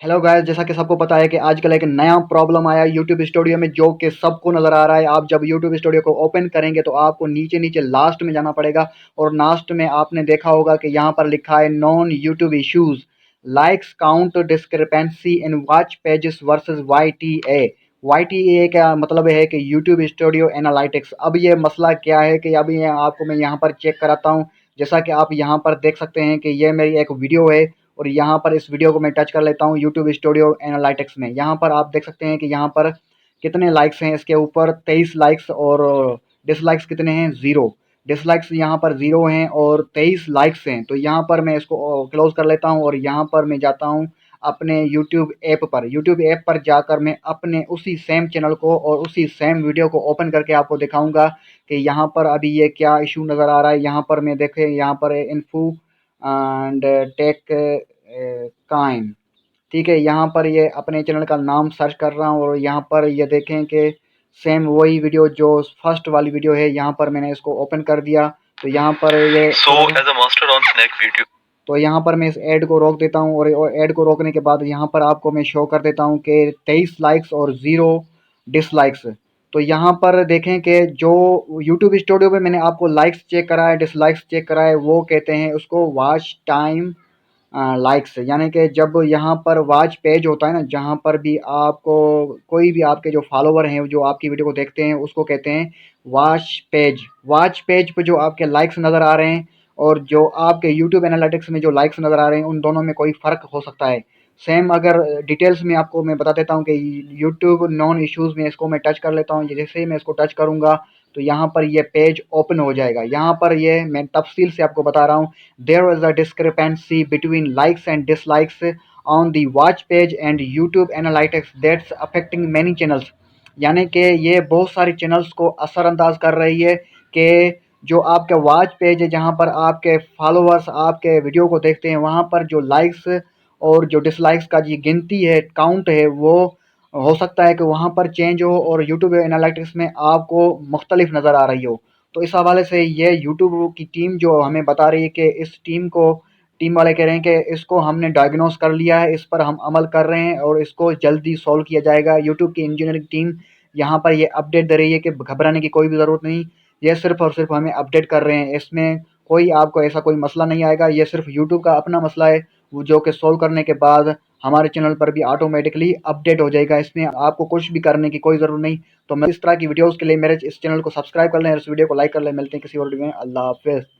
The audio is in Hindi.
हेलो गाइस, जैसा कि सबको पता है कि आजकल एक नया प्रॉब्लम आया है यूट्यूब स्टूडियो में जो कि सबको नज़र आ रहा है। आप जब यूट्यूब स्टूडियो को ओपन करेंगे तो आपको नीचे नीचे लास्ट में जाना पड़ेगा और लास्ट में आपने देखा होगा कि यहाँ पर लिखा है known YouTube issues likes count discrepancy in watch pages versus Y T A का मतलब है कि यूट्यूब स्टूडियो एनालिटिक्स। अब ये मसला क्या है कि अभी आपको मैं यहाँ पर चेक कराता हूँ। जैसा कि आप यहाँ पर देख सकते हैं कि ये मेरी एक वीडियो है और यहाँ पर इस वीडियो को मैं टच कर लेता हूँ यूट्यूब स्टूडियो एनालिटिक्स में। यहाँ पर आप देख सकते हैं कि यहाँ पर कितने लाइक्स हैं। इसके ऊपर 23 लाइक्स और डिसलाइक्स कितने हैं, ज़ीरो। डिसलाइक्स यहाँ पर ज़ीरो हैं और 23 लाइक्स हैं। तो यहाँ पर मैं इसको क्लोज़ कर लेता हूँ और यहाँ पर मैं जाता हूँ अपने यूट्यूब ऐप पर जाकर मैं अपने उसी सेम चैनल को और उसी सेम वीडियो को ओपन करके आपको दिखाऊंगा कि यहाँ पर अभी ये क्या इशू नज़र आ रहा है। यहाँ पर मैं देखें, यहाँ पर इन्फो एंड टेक काइम, ठीक है। यहाँ पर ये अपने चैनल का नाम सर्च कर रहा हूँ और यहाँ पर ये देखें कि सेम वही वीडियो जो फर्स्ट वाली वीडियो है, यहाँ पर मैंने इसको ओपन कर दिया। तो यहाँ पर ये as a master on Snack Video, तो यहाँ पर मैं इस ऐड को रोक देता हूँ और ऐड को रोकने के बाद यहाँ पर आपको मैं शो कर देता हूँ कि 23 लाइक्स और ज़ीरो डिसलाइक्स। तो यहाँ पर देखें कि जो यूट्यूब स्टूडियो पे मैंने आपको लाइक्स चेक कराया, डिसलाइक्स चेक कराए, वो कहते हैं उसको वॉच टाइम लाइक्स। यानी कि जब यहाँ पर वॉच पेज होता है ना, जहाँ पर भी आपको कोई भी आपके जो फॉलोवर हैं जो आपकी वीडियो को देखते हैं उसको कहते हैं वॉच पेज पे जो आपके लाइक्स नज़र आ रहे हैं और जो आपके यूट्यूब एनालिटिक्स में जो लाइक्स नज़र आ रहे हैं, उन दोनों में कोई फ़र्क हो सकता है। सेम अगर डिटेल्स में आपको मैं बता देता हूँ कि यूट्यूब नॉन इश्यूज़ में इसको मैं टच कर लेता हूँ। जैसे ही मैं इसको टच करूँगा तो यहाँ पर ये पेज ओपन हो जाएगा। यहाँ पर ये मैं तफसील से आपको बता रहा हूँ। There is a discrepancy between likes and dislikes on the watch page and YouTube analytics that's affecting many channels। यानी कि ये बहुत सारे चैनल्स को असरअंदाज कर रही है कि जो आपका वॉच पेज है, जहाँ पर आपके फॉलोअर्स आपके वीडियो को देखते हैं, वहाँ पर जो लाइक्स और जो डिसलाइक्स का जी गिनती है, काउंट है, वो हो सकता है कि वहाँ पर चेंज हो और यूट्यूब एनालिटिक्स में आपको मुख्तलिफ नज़र आ रही हो। तो इस हवाले से ये यूट्यूब की टीम जो हमें बता रही है कि इस टीम वाले कह रहे हैं कि इसको हमने डायग्नोस कर लिया है, इस पर हम अमल कर रहे हैं और इसको जल्दी सॉल्व किया जाएगा। यूट्यूब की इंजीनियरिंग टीम यहाँ पर ये अपडेट दे रही है कि घबराने की कोई भी ज़रूरत नहीं, ये सिर्फ़ और सिर्फ़ हमें अपडेट कर रहे हैं। इसमें कोई आपको ऐसा कोई मसला नहीं आएगा, ये सिर्फ़ यूट्यूब का अपना मसला है, वो जो कि सॉल्व करने के बाद हमारे चैनल पर भी ऑटोमेटिकली अपडेट हो जाएगा। इसमें आपको कुछ भी करने की कोई ज़रूरत नहीं। तो मैं इस तरह की वीडियोज़ के लिए मेरे इस चैनल को सब्सक्राइब कर लें और इस वीडियो को लाइक कर लें। मिलते हैं किसी और वीडियो में। अल्लाह हाफ़िज़।